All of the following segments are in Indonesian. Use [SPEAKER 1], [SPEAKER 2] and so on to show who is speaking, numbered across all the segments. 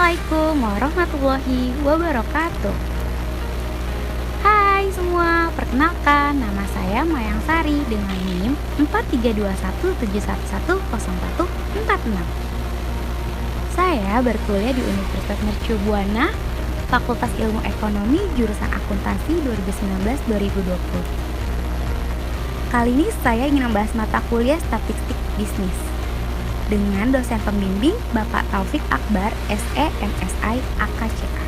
[SPEAKER 1] Assalamualaikum warahmatullahi wabarakatuh. Hai semua, perkenalkan nama saya Mayang Sari dengan NIM 4321711146. Saya berkuliah di Universitas Mercu Buana, Fakultas Ilmu Ekonomi, jurusan Akuntansi 2019-2020. Kali ini saya ingin membahas mata kuliah Statistik Bisnis dengan dosen pembimbing Bapak Taufik Akbar, SE, MSI, AKCA.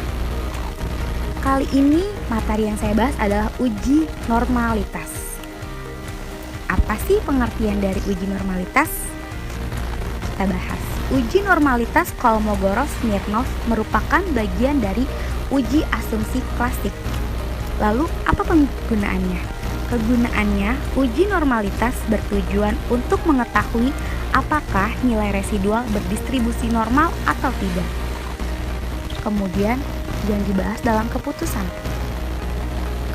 [SPEAKER 1] Kali ini materi yang saya bahas adalah uji normalitas. Apa sih pengertian dari uji normalitas? Kita bahas. Uji normalitas Kolmogorov-Smirnov merupakan bagian dari uji asumsi klasik. Lalu apa penggunaannya? Kegunaannya, uji normalitas bertujuan untuk mengetahui apakah nilai residual berdistribusi normal atau tidak. Kemudian yang dibahas dalam keputusan.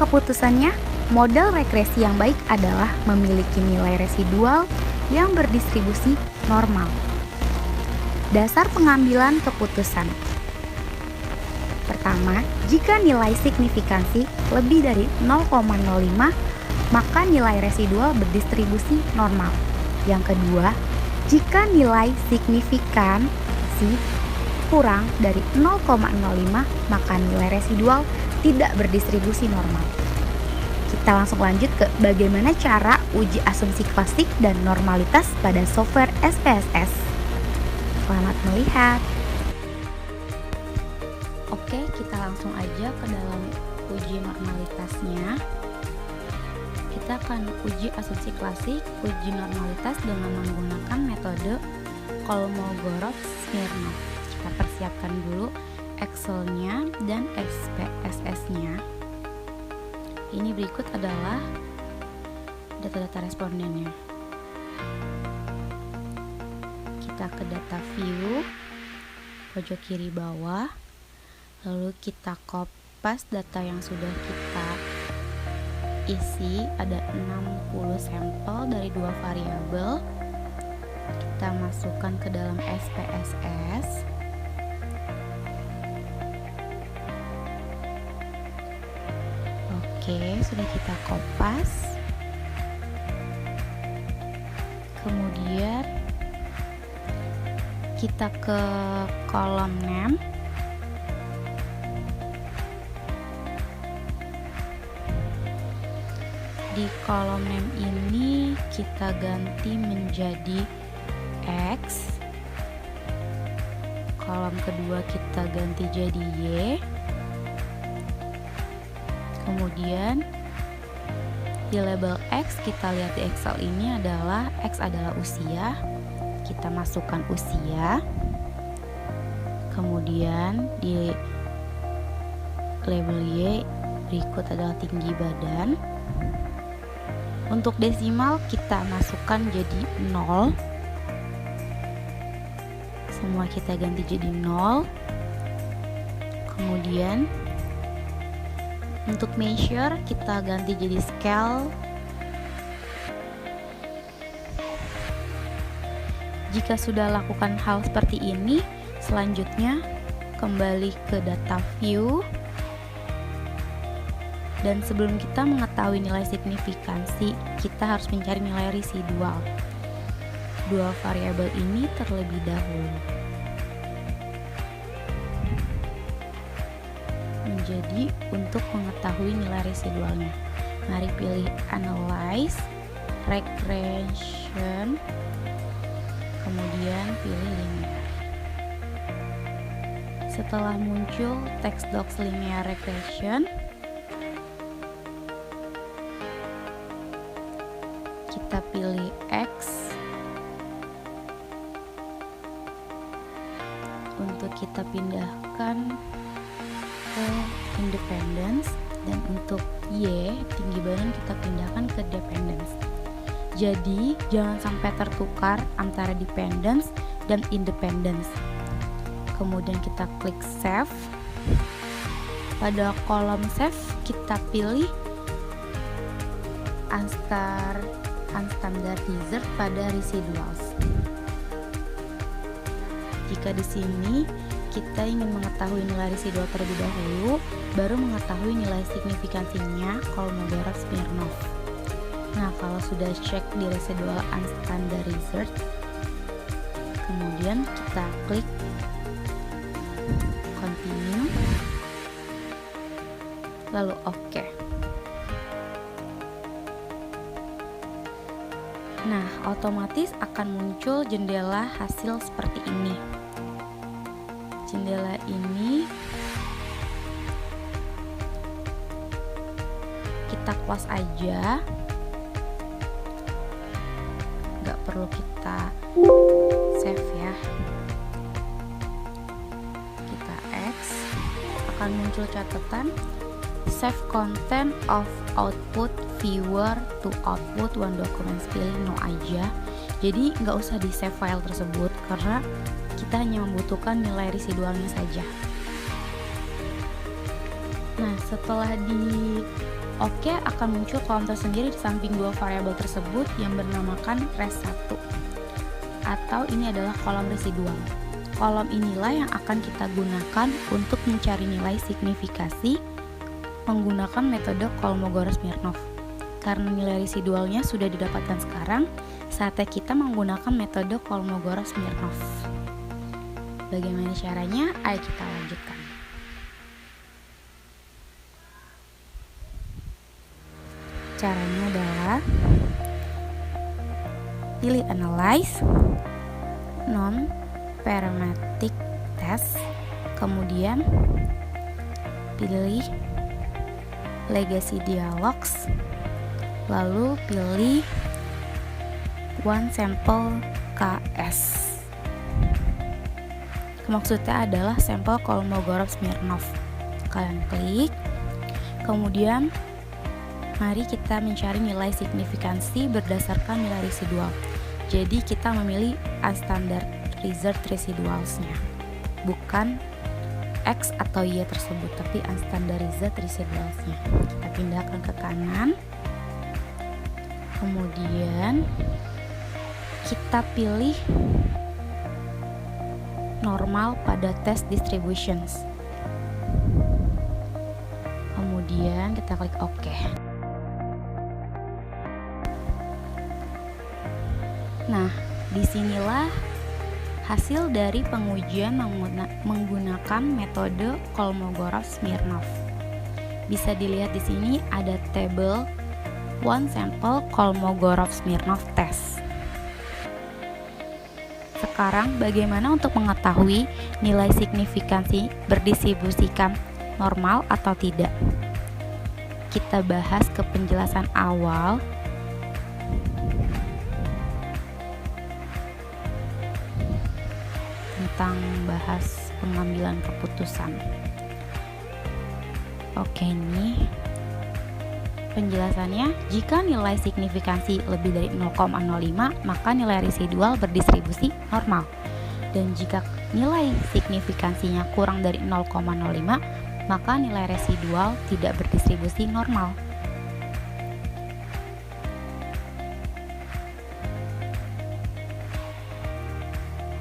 [SPEAKER 1] Keputusannya, model regresi yang baik adalah memiliki nilai residual yang berdistribusi normal. Dasar pengambilan keputusan. Pertama, jika nilai signifikansi lebih dari 0,05, maka nilai residual berdistribusi normal. Yang kedua, jika nilai signifikansi kurang dari 0,05, maka nilai residual tidak berdistribusi normal. Kita langsung lanjut ke bagaimana cara uji asumsi klasik dan normalitas pada software SPSS. Selamat melihat. Oke, kita langsung aja ke dalam uji normalitasnya. Kita akan uji asumsi klasik, uji normalitas dengan menggunakan metode Kolmogorov-Smirnov. Kita persiapkan dulu Excel-nya dan SPSS-nya. Ini berikut adalah data-data respondennya. Kita ke data view, pojok kiri bawah. Lalu kita copy data yang sudah kita isi, ada 60 sampel dari 2 variabel. Kita masukkan ke dalam SPSS. Oke, sudah kita kopas. Kemudian kita ke kolom name. Di kolom name ini kita ganti menjadi X. Kolom kedua kita ganti jadi Y. Kemudian di label X, kita lihat di Excel ini adalah X adalah usia. Kita masukkan usia. Kemudian di label Y berikut adalah tinggi badan. Untuk desimal kita masukkan jadi 0. Semua kita ganti jadi 0. Kemudian untuk measure kita ganti jadi scale. Jika sudah lakukan hal seperti ini, selanjutnya kembali ke data view. Dan sebelum kita mengetahui nilai signifikansi, kita harus mencari nilai residual. Dua variabel ini terlebih dahulu. Jadi untuk mengetahui nilai residualnya, mari pilih Analyze, Regression, kemudian pilih Linear. Setelah muncul TextDocs Linear Regression, kita pilih X untuk kita pindahkan ke independence, dan untuk Y tinggi badan kita pindahkan ke dependence. Jadi jangan sampai tertukar antara dependence dan independence. Kemudian kita klik save. Pada kolom save kita pilih unstandardized pada residuals. Jika di sini kita ingin mengetahui nilai residual terlebih dahulu, baru mengetahui nilai signifikansinya Kolmogorov-Smirnov. Nah, kalau sudah cek di residual unstandarized, kemudian kita klik continue, lalu OK. Nah, otomatis akan muncul jendela hasil seperti ini. Jendela ini kita close aja, nggak perlu kita save ya. Kita X, akan muncul catatan save content of output viewer to output one document, pilih no aja. Jadi nggak usah di save file tersebut karena kita hanya membutuhkan nilai residualnya saja. Nah, setelah di OK, akan muncul kolom tersendiri di samping dua variabel tersebut yang bernamakan res1, atau ini adalah kolom residual. Kolom inilah yang akan kita gunakan untuk mencari nilai signifikasi menggunakan metode Kolmogorov-Smirnov. Karena nilai residualnya sudah didapatkan sekarang, saatnya kita menggunakan metode Kolmogorov-Smirnov. Bagaimana caranya? Ayo kita lanjutkan. Caranya adalah pilih Analyze, Non-Parametric Test, kemudian pilih Legacy Dialogs, lalu pilih One Sample KS. Maksudnya adalah sampel Kolmogorov-Smirnov. Kalian klik, kemudian mari kita mencari nilai signifikansi berdasarkan nilai residual. Jadi kita memilih unstandarized residualsnya, bukan X atau Y tersebut, tapi unstandarized residualsnya. Kita pindahkan ke kanan, kemudian kita pilih normal pada test distributions, kemudian kita klik OK. Nah, disinilah hasil dari pengujian menggunakan metode Kolmogorov-Smirnov. Bisa dilihat di sini ada tabel one sample Kolmogorov-Smirnov test. Sekarang bagaimana untuk mengetahui nilai signifikansi berdistribusikan normal atau tidak? Kita bahas ke penjelasan awal. Tentang bahas pengambilan keputusan. Oke, ini penjelasannya. Jika nilai signifikansi lebih dari 0,05, maka nilai residual berdistribusi normal. Dan jika nilai signifikansinya kurang dari 0,05, maka nilai residual tidak berdistribusi normal.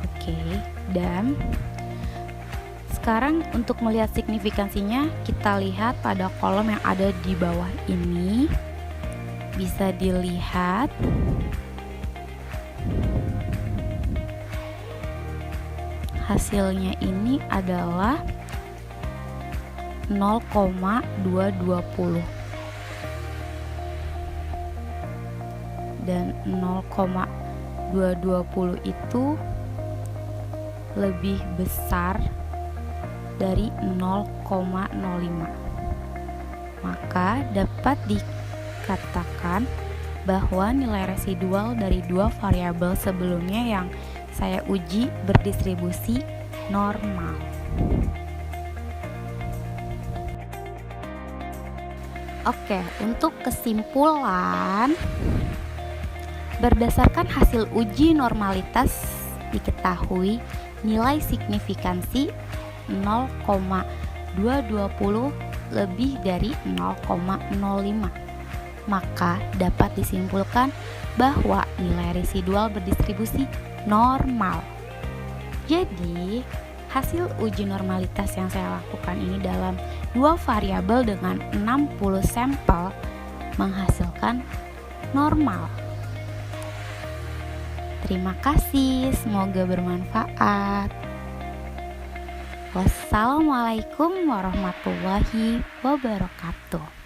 [SPEAKER 1] Oke, dan sekarang untuk melihat signifikansinya, kita lihat pada kolom yang ada di bawah ini. Bisa dilihat hasilnya ini adalah 0,220 dan 0,220 itu lebih besar dari 0,05. Maka dapat dikatakan bahwa nilai residual dari dua variabel sebelumnya yang saya uji berdistribusi normal. Oke, untuk kesimpulan, berdasarkan hasil uji normalitas diketahui nilai signifikansi 0,220 lebih dari 0,05. Maka dapat disimpulkan bahwa nilai residual berdistribusi normal. Jadi, Hasil uji normalitas yang saya lakukan ini dalam 2 variabel dengan 60 sampel menghasilkan normal. Terima kasih, semoga bermanfaat. Wassalamualaikum warahmatullahi wabarakatuh.